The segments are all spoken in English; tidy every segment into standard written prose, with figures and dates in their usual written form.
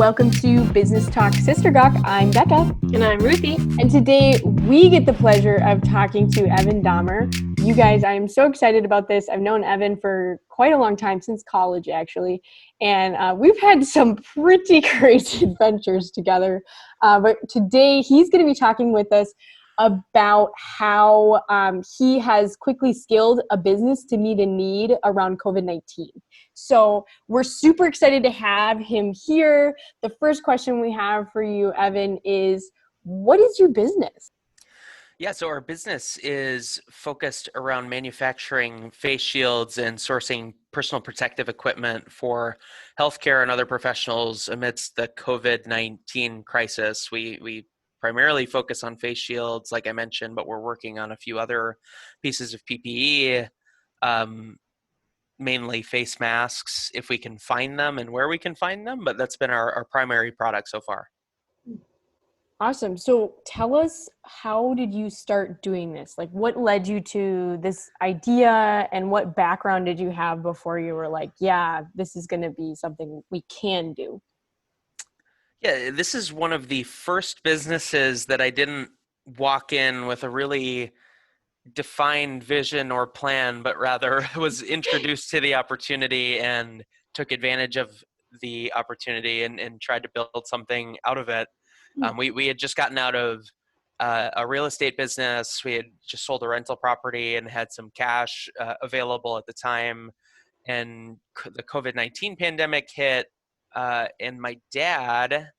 Welcome to Business Talk Sister Gawk. I'm Becca. And I'm Ruthie. And today we get the pleasure of talking to Evan Dahmer. You guys, I'm so excited about this. I've known Evan for quite a long time, since college actually. And we've had some pretty crazy adventures together. But today he's going to be talking with us about how he has quickly scaled a business to meet a need around COVID-19. So we're super excited to have him here. The first question we have for you, Evan, is what is your business? Yeah, so our business is focused around manufacturing face shields and sourcing personal protective equipment for healthcare and other professionals amidst the COVID-19 crisis. We primarily focus on face shields, like I mentioned, but we're working on a few other pieces of PPE, mainly face masks, if we can find them and where we can find them, but that's been our primary product so far. Awesome. So tell us, how did you start doing this? Like, what led you to this idea, and what background did you have before you were like, yeah, this is going to be something we can do? Yeah, this is one of the first businesses that I didn't walk in with a really defined vision or plan, but rather was introduced to the opportunity and took advantage of the opportunity and tried to build something out of it. We had just gotten out of a real estate business. We had just sold a rental property and had some cash available at the time. And the COVID-19 pandemic hit, and my dad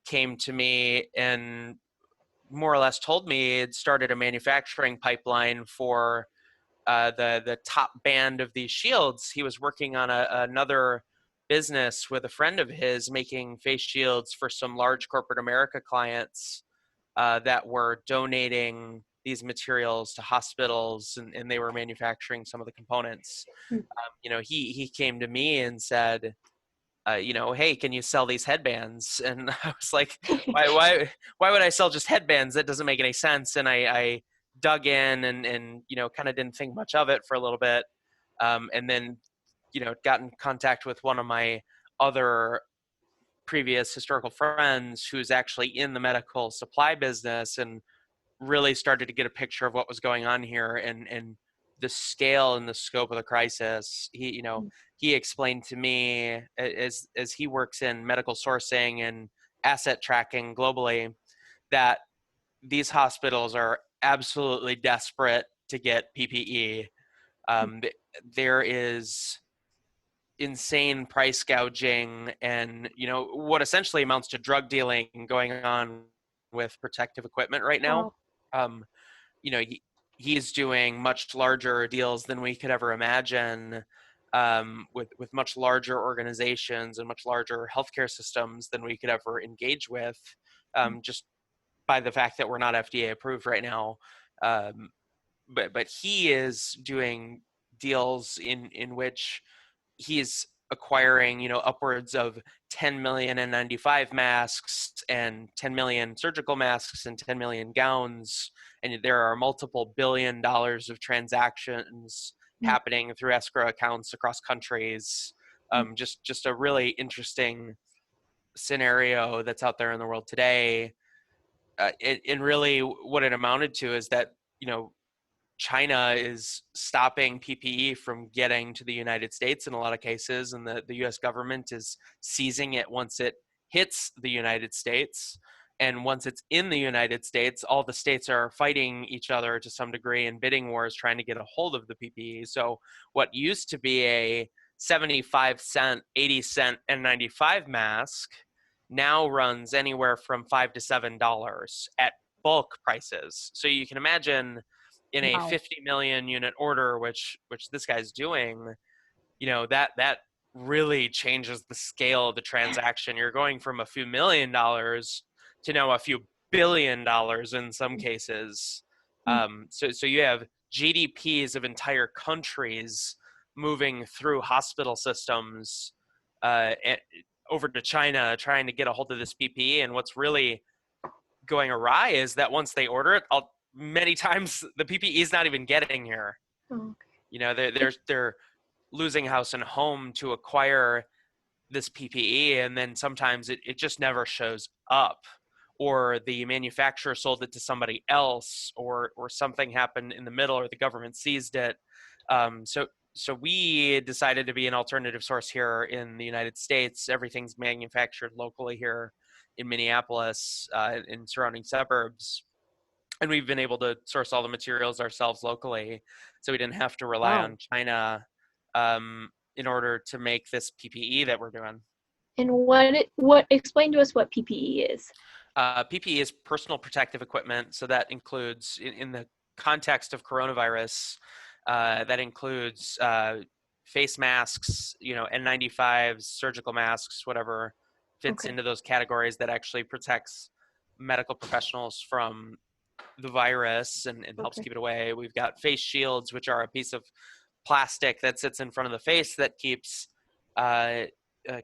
came to me and more or less told me it started a manufacturing pipeline for the top band of these shields. He was working on another business with a friend of his making face shields for some large corporate America clients that were donating these materials to hospitals, and they were manufacturing some of the components. He came to me and said, hey, can you sell these headbands? And I was like, why would I sell just headbands? That doesn't make any sense. And I dug in and kind of didn't think much of it for a little bit. And then, got in contact with one of my other previous historical friends who's actually in the medical supply business, and really started to get a picture of what was going on here and the scale and the scope of the crisis. He explained to me, as he works in medical sourcing and asset tracking globally, that these hospitals are absolutely desperate to get PPE. There is insane price gouging and what essentially amounts to drug dealing going on with protective equipment right now. um, he's doing much larger deals than we could ever imagine, with much larger organizations and much larger healthcare systems than we could ever engage with, just by the fact that we're not FDA approved right now. But he is doing deals in which he's acquiring, upwards of 10 million N95 masks and 10 million surgical masks and 10 million gowns. And there are multiple $billion of transactions happening through escrow accounts across countries. Just a really interesting scenario that's out there in the world today. And really what it amounted to is that, China is stopping PPE from getting to the United States in a lot of cases, and the US government is seizing it once it hits the United States. And once it's in the United States, all the states are fighting each other to some degree in bidding wars trying to get a hold of the PPE. So what used to be a 75-cent, 80-cent N95 mask now runs anywhere from $5 to $7 at bulk prices. So you can imagine, in a 50 million unit order, which this guy's doing, that really changes the scale of the transaction. You're going from a few $1,000,000 to now a few $1 billion in some cases. So you have GDPs of entire countries moving through hospital systems over to China, trying to get a hold of this PPE. And what's really going awry is that once they order it, many times the PPE is not even getting here. They're losing house and home to acquire this PPE, and then sometimes it just never shows up, or the manufacturer sold it to somebody else, or something happened in the middle, or the government seized it. So we decided to be an alternative source here in the United States. Everything's manufactured locally here in Minneapolis, in surrounding suburbs, and we've been able to source all the materials ourselves locally, so we didn't have to rely Wow. on China in order to make this PPE that we're doing. And what explain to us what PPE is? PPE is personal protective equipment, so that includes, in the context of coronavirus, that includes face masks, N95s, surgical masks, whatever fits Okay. into those categories, that actually protects medical professionals from the virus and helps Okay. keep it away. We've got face shields, which are a piece of plastic that sits in front of the face that keeps uh,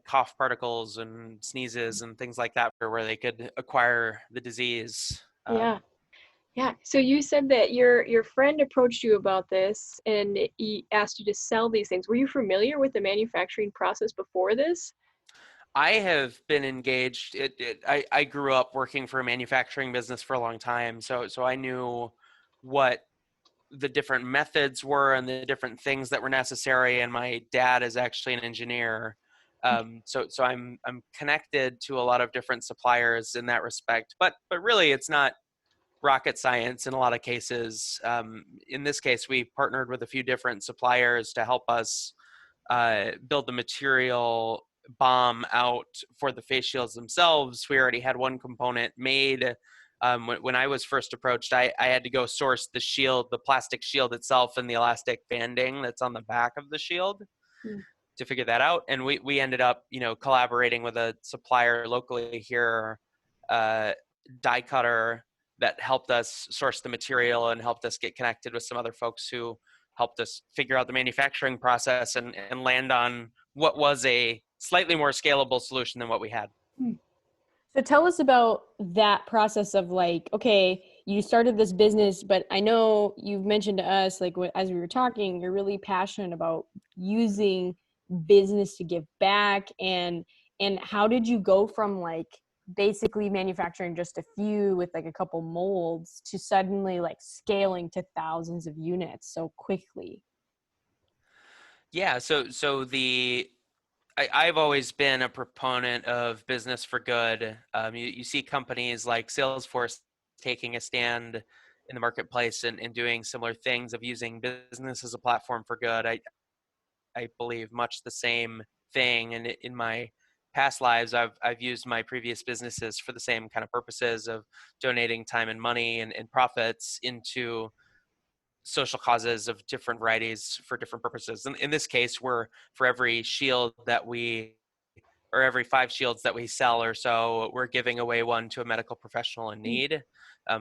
cough particles and sneezes and things like that, where they could acquire the disease. Yeah. Yeah. So you said that your friend approached you about this and he asked you to sell these things. Were you familiar with the manufacturing process before this? I have been engaged. I grew up working for a manufacturing business for a long time, so I knew what the different methods were and the different things that were necessary. And my dad is actually an engineer, so I'm connected to a lot of different suppliers in that respect. But really, it's not rocket science in a lot of cases. In this case, we partnered with a few different suppliers to help us build the material bomb out for the face shields themselves. We already had one component made. When I was first approached, I had to go source the shield, the plastic shield itself, and the elastic banding that's on the back of the shield Hmm. to figure that out. And we ended up, collaborating with a supplier locally here, uh, die cutter, that helped us source the material and helped us get connected with some other folks who helped us figure out the manufacturing process and land on what was a slightly more scalable solution than what we had. So tell us about that process of like, okay, you started this business, but I know you've mentioned to us, like as we were talking, you're really passionate about using business to give back, and how did you go from like basically manufacturing just a few with like a couple molds to suddenly like scaling to thousands of units so quickly? Yeah, so I've always been a proponent of business for good. You see companies like Salesforce taking a stand in the marketplace and doing similar things of using business as a platform for good. I believe much the same thing. And in my past lives, I've used my previous businesses for the same kind of purposes of donating time and money and profits into social causes of different varieties for different purposes. In this case, we're, for every shield that we, or every 5 shields that we sell or so, we're giving away one to a medical professional in need.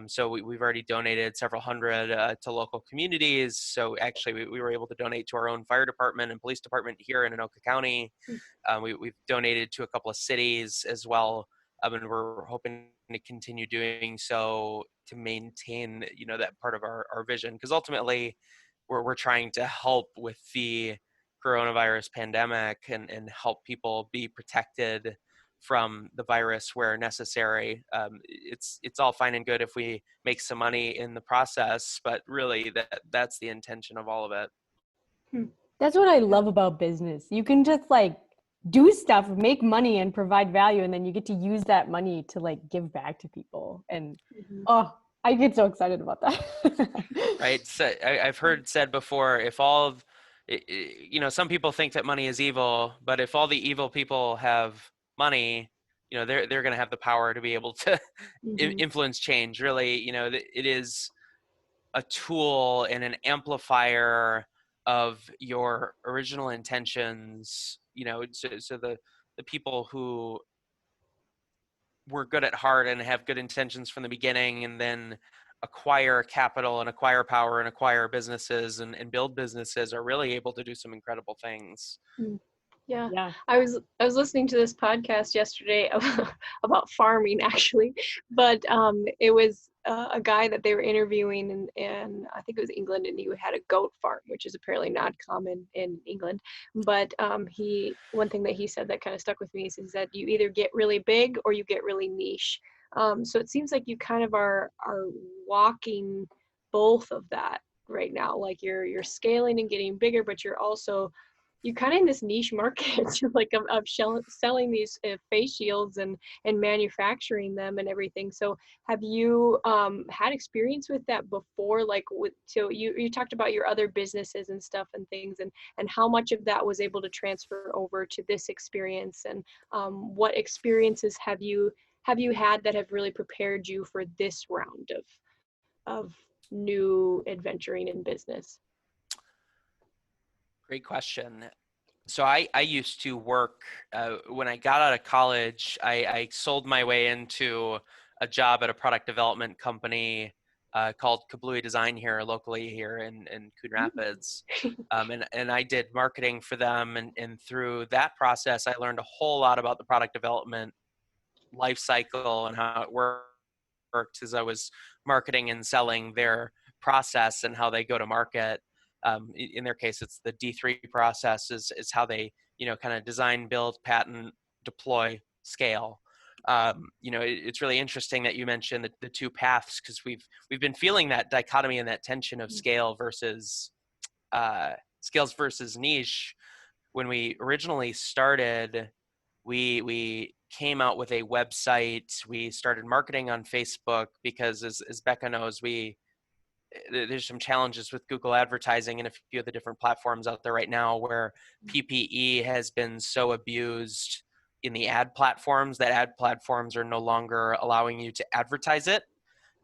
So we've already donated several hundred to local communities. So actually, we were able to donate to our own fire department and police department here in Anoka County. We've donated to a couple of cities as well, and we're hoping to continue doing so to maintain, that part of our vision, because ultimately, we're trying to help with the coronavirus pandemic and help people be protected from the virus where necessary. It's all fine and good if we make some money in the process, but really that's the intention of all of it. That's what I love about business. You can just like do stuff, make money and provide value, and then you get to use that money to like give back to people. And Mhm. oh, I get so excited about that. Right? So I've heard said before, if all of, some people think that money is evil, but if all the evil people have money, they're going to have the power to be able to Mhm. influence change. Really, it is a tool and an amplifier of your original intentions. So the people who were good at heart and have good intentions from the beginning, and then acquire capital and acquire power and acquire businesses and build businesses, are really able to do some incredible things. Yeah. Yeah. I was listening to this podcast yesterday about farming actually, but it was a guy that they were interviewing and I think it was England, and he had a goat farm, which is apparently not common in England. But he one thing that he said that kind of stuck with me is that you either get really big or you get really niche. So it seems like you kind of are walking both of that right now. Like you're scaling and getting bigger, but you're kind of in this niche market like of selling these face shields and manufacturing them and everything. So have you had experience with that before? Like so you talked about your other businesses and stuff and things, and how much of that was able to transfer over to this experience, and what experiences have you had that have really prepared you for this round of new adventuring in business? Great question. So I used to work, when I got out of college, I sold my way into a job at a product development company called Kablooey Design here locally here in Coon Rapids. And I did marketing for them. And through that process, I learned a whole lot about the product development life cycle and how it worked as I was marketing and selling their process and how they go to market. In their case, it's the D3 process is how they, kind of design, build, patent, deploy, scale. It's really interesting that you mentioned the two paths, because we've been feeling that dichotomy and that tension of scales versus niche. When we originally started, we came out with a website. We started marketing on Facebook because, as Becca knows, there's some challenges with Google advertising and a few of the different platforms out there right now where PPE has been so abused in the ad platforms that ad platforms are no longer allowing you to advertise it.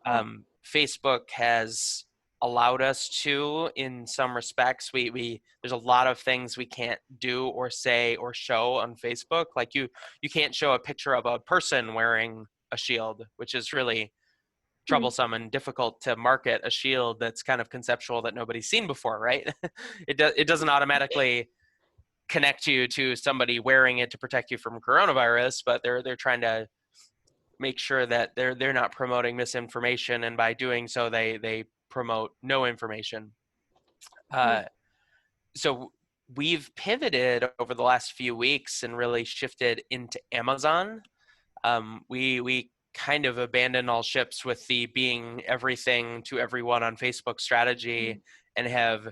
Facebook has allowed us to, in some respects. We there's a lot of things we can't do or say or show on Facebook. Like you can't show a picture of a person wearing a shield, which is really troublesome and difficult to market a shield that's kind of conceptual that nobody's seen before, right? It doesn't automatically connect you to somebody wearing it to protect you from coronavirus, but they're trying to make sure that they're not promoting misinformation, and by doing so they promote no information. So we've pivoted over the last few weeks and really shifted into Amazon. We kind of abandoned all ships with the being everything to everyone on Facebook strategy and have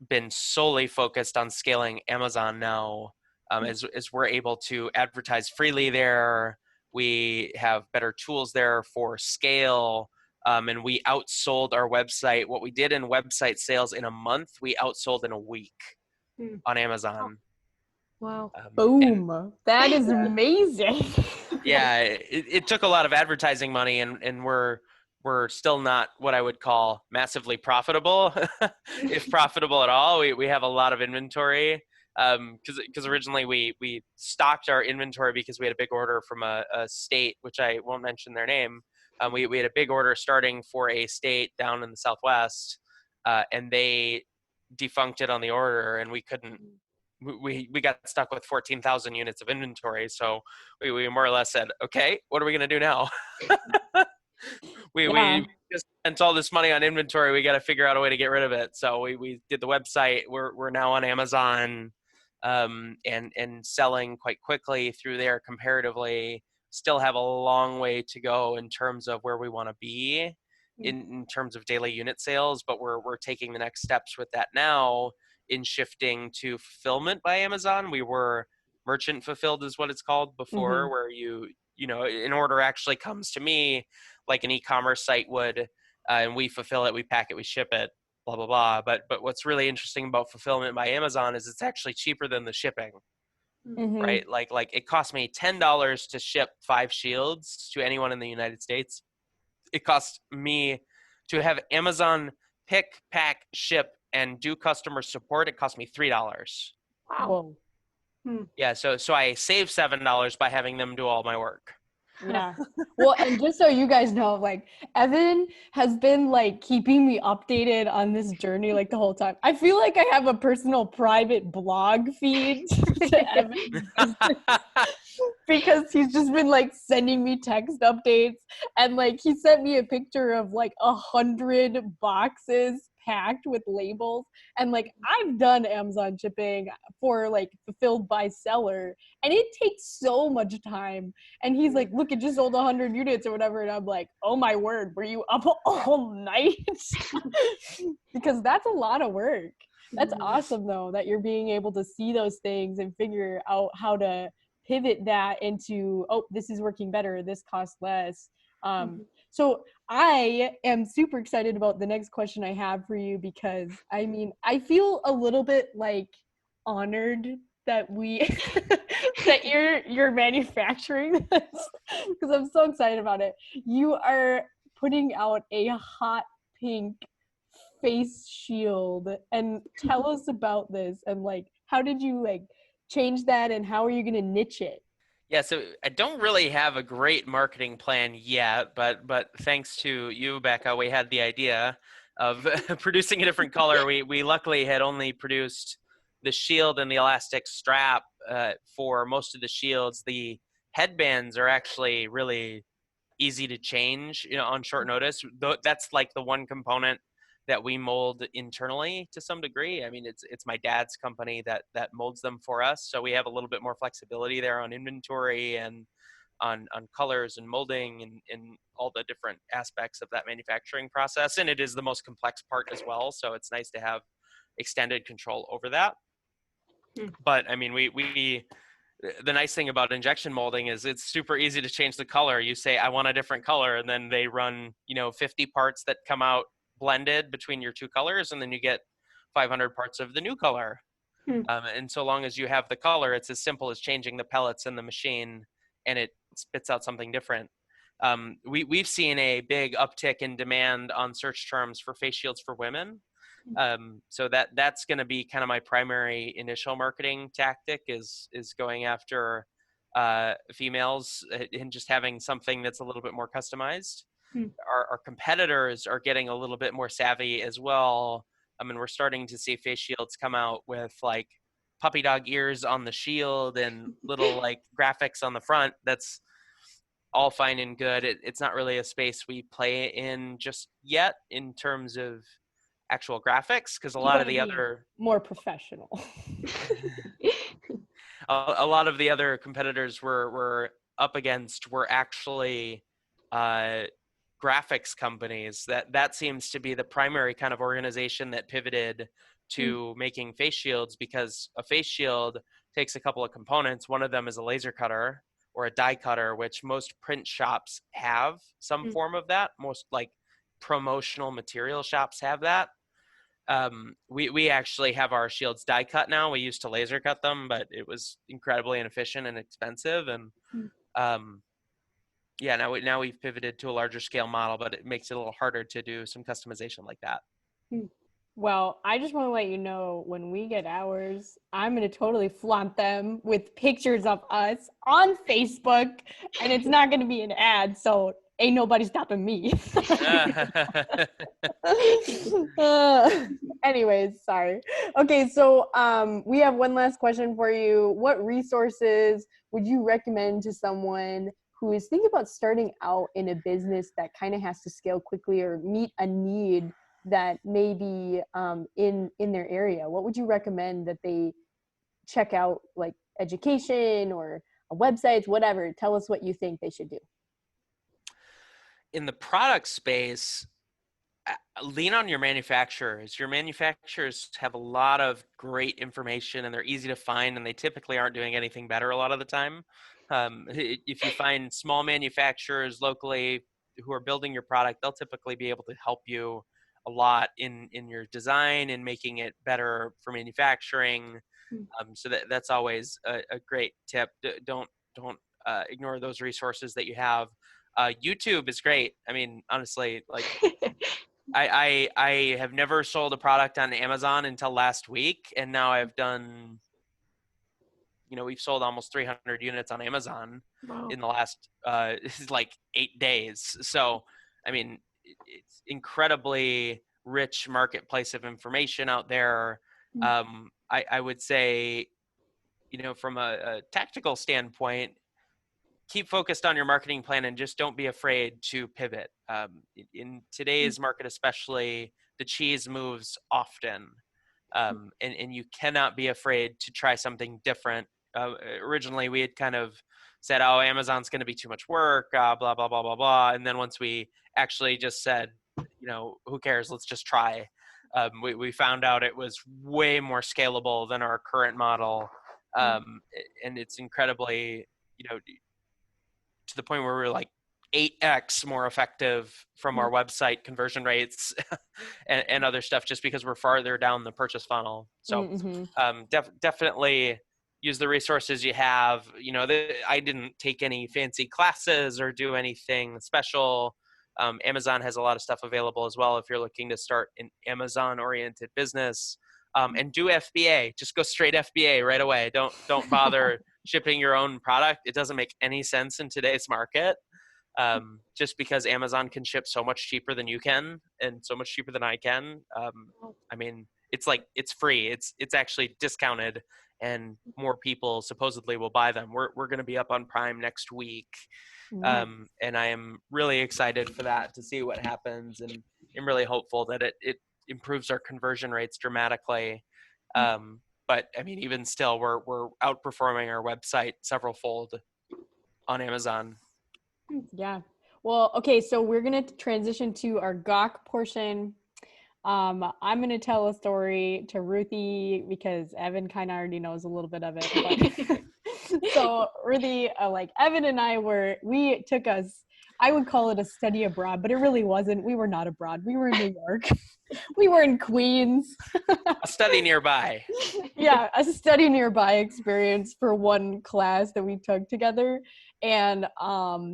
been solely focused on scaling Amazon now. As we're able to advertise freely there, we have better tools there for scale, and we outsold our website. What we did in website sales in a month, we outsold in a week on Amazon. Wow. Boom. That is amazing. Yeah, it took a lot of advertising money, and we're still not what I would call massively profitable, if profitable at all. We have a lot of inventory, because originally we stocked our inventory because we had a big order from a state, which I won't mention their name. We had a big order starting for a state down in the Southwest, and they defuncted on the order, and we couldn't. We got stuck with 14,000 units of inventory, so we more or less said, okay, what are we going to do now? We just spent all this money on inventory. We got to figure out a way to get rid of it. So we did the website. We're now on Amazon, and selling quite quickly through there comparatively. Still have a long way to go in terms of where we want to be in terms of daily unit sales, but we're taking the next steps with that now in shifting to fulfillment by Amazon. We were merchant fulfilled is what it's called before, where an order actually comes to me like an e-commerce site would, and we fulfill it, we pack it, we ship it, blah, blah, blah. But what's really interesting about fulfillment by Amazon is it's actually cheaper than the shipping, right? Like it cost me $10 to ship 5 shields to anyone in the United States. It cost me to have Amazon pick, pack, ship, and do customer support. It cost me $3. Wow. Yeah, so I saved $7 by having them do all my work. Yeah. Well, and just so you guys know, like Evan has been like keeping me updated on this journey like the whole time. I feel like I have a personal private blog feed to Evan's business because he's just been like sending me text updates, and like he sent me a picture of like 100 boxes packed with labels, and like I've done Amazon shipping for like fulfilled by seller, and it takes so much time. And he's like, look, it just sold 100 units or whatever. And I'm like, oh my word, were you up all night? Because that's a lot of work. That's awesome though, that you're being able to see those things and figure out how to pivot that into, oh, this is working better, this costs less. So I am super excited about the next question I have for you, because I mean, I feel a little bit like honored that we that you're manufacturing this, because I'm so excited about it. You are putting out a hot pink face shield, and tell us about this, and like how did you like change that, and how are you going to niche it? Yeah, so I don't really have a great marketing plan yet, but thanks to you, Becca, we had the idea of producing a different color. We luckily had only produced the shield and the elastic strap for most of the shields. The headbands are actually really easy to change, on short notice. That's like the one component that we mold internally to some degree. I mean, it's my dad's company that molds them for us, so we have a little bit more flexibility there on inventory and on colors and molding and all the different aspects of that manufacturing process. And it is the most complex part as well, so it's nice to have extended control over that. But I mean, we the nice thing about injection molding is it's super easy to change the color. You say, I want a different color, and then they run, 50 parts that come out blended between your two colors, and then you get 500 parts of the new color. And so long as you have the color, it's as simple as changing the pellets in the machine, and it spits out something different. We've seen a big uptick in demand on search terms for face shields for women. So that's going to be kind of my primary initial marketing tactic is going after females and just having something that's a little bit more customized. Our competitors are getting a little bit more savvy as well. I mean, we're starting to see face shields come out with like puppy dog ears on the shield and little like graphics on the front. That's all fine and good. It's not really a space we play in just yet in terms of actual graphics, because a lot of the other more professional a lot of the other competitors we're up against were actually graphics companies. That seems to be the primary kind of organization that pivoted to making face shields, because a face shield takes a couple of components. One of them is a laser cutter or a die cutter, which most print shops have some form of that. Most like promotional material shops have that. We actually have our shields die cut now. We used to laser cut them, but it was incredibly inefficient and expensive. And yeah, now we've pivoted to a larger scale model, but it makes it a little harder to do some customization like that. Well, I just want to let you know, when we get ours, I'm going to totally flaunt them with pictures of us on Facebook, and it's not going to be an ad, so ain't nobody stopping me. Anyways, sorry. Okay, so we have one last question for you. What resources would you recommend to someone who is thinking about starting out in a business that kind of has to scale quickly or meet a need that may be in their area? What would you recommend that they check out, like education or websites, whatever? Tell us what you think they should do. In the product space, lean on your manufacturers. Your manufacturers have a lot of great information, and they're easy to find, and they typically aren't doing anything better a lot of the time. If you find small manufacturers locally who are building your product, they'll typically be able to help you a lot in your design and making it better for manufacturing. So that's always a great tip. Don't ignore those resources that you have. YouTube is great. I mean, honestly, like I have never sold a product on Amazon until last week, and now I've done we've sold almost 300 units on Amazon Wow. in the last like 8 days. So, I mean, it's incredibly rich marketplace of information out there. I would say, from a tactical standpoint, keep focused on your marketing plan and just don't be afraid to pivot. In today's market, especially, the cheese moves often, and you cannot be afraid to try something different. Originally, we had kind of said, "Oh, Amazon's going to be too much work," blah blah blah blah blah, and then once we actually just said, who cares? Let's just try. We found out it was way more scalable than our current model, and it's incredibly, to the point where we're like 8x more effective from our website conversion rates and other stuff, just because we're farther down the purchase funnel. So definitely use the resources you have. I didn't take any fancy classes or do anything special. Amazon has a lot of stuff available as well if you're looking to start an Amazon-oriented business. And do FBA. Just go straight FBA right away. Don't bother shipping your own product. It doesn't make any sense in today's market. Just because Amazon can ship so much cheaper than you can, and so much cheaper than I can. I mean, it's free. It's actually discounted, and more people supposedly will buy them. We're going to be up on Prime next week, and I am really excited for that, to see what happens, and I'm really hopeful that it improves our conversion rates dramatically. But I mean, even still, we're outperforming our website several fold on Amazon. Yeah. Well, okay, so we're going to transition to our Gawk portion. I'm going to tell a story to Ruthie because Evan kind of already knows a little bit of it. But so Ruthie, Evan and I I would call it a study abroad, but it really wasn't. We were not abroad. We were in New York. We were in Queens. A study nearby. Yeah, a study nearby experience for one class that we took together. And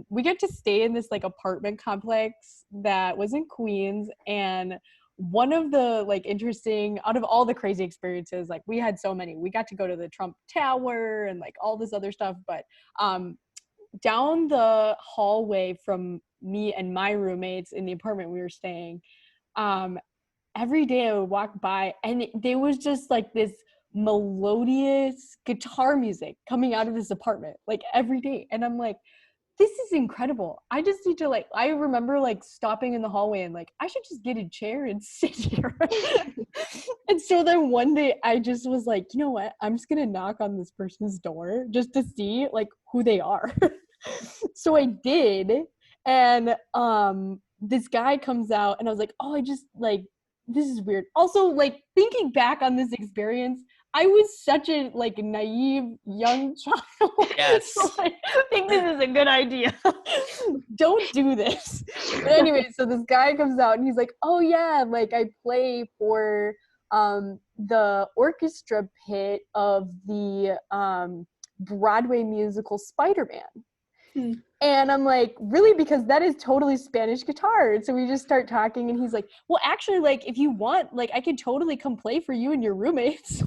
we get to stay in this apartment complex that was in Queens. And one of the interesting, out of all the crazy experiences, we had so many. We got to go to the Trump Tower and all this other stuff. But down the hallway from me and my roommates in the apartment we were staying, every day I would walk by and there was just this melodious guitar music coming out of this apartment every day. And I'm like, this is incredible. I just need to I remember stopping in the hallway and I should just get a chair and sit here. And so then one day I just was like, you know what? I'm just going to knock on this person's door just to see who they are. So I did. And this guy comes out and I was like, oh, I just this is weird. Also, thinking back on this experience, I was such a naive young child. Yes. So I think this is a good idea. Don't do this. But anyway, so this guy comes out and he's like, oh yeah, I play for the orchestra pit of the Broadway musical Spider-Man. And I'm like, really? Because that is totally Spanish guitar. And so we just start talking and he's like, well, actually, if you want, I could totally come play for you and your roommates.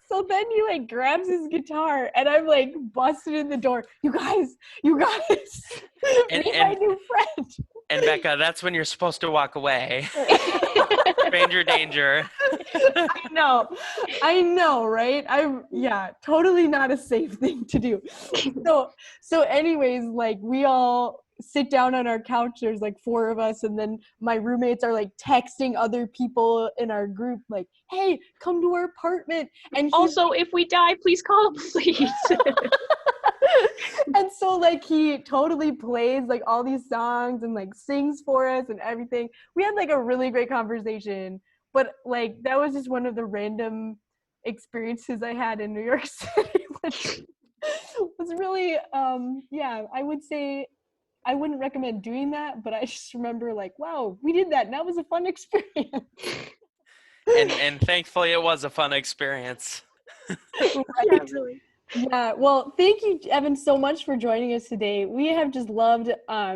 So then he grabs his guitar and I'm busted in the door. You guys, meet my new friend. And Becca, that's when you're supposed to walk away. Stranger danger. I know, right? Totally not a safe thing to do. So anyways, we all sit down on our couch. There's 4 of us, and then my roommates are texting other people in our group hey, come to our apartment. And also, if we die, please call the police. And so he totally plays all these songs and sings for us and everything. We had a really great conversation, but that was just one of the random experiences I had in New York City, which was really I would say I wouldn't recommend doing that, but I just remember wow, we did that and that was a fun experience. And thankfully it was a fun experience. Right. Yeah, really. Yeah, well, thank you, Evan, so much for joining us today. We have just loved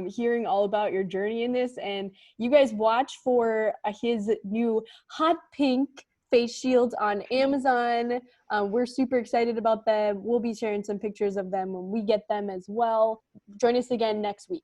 hearing all about your journey in this, and you guys watch for his new hot pink face shields on Amazon. We're super excited about them. We'll be sharing some pictures of them when we get them as well. Join us again next week.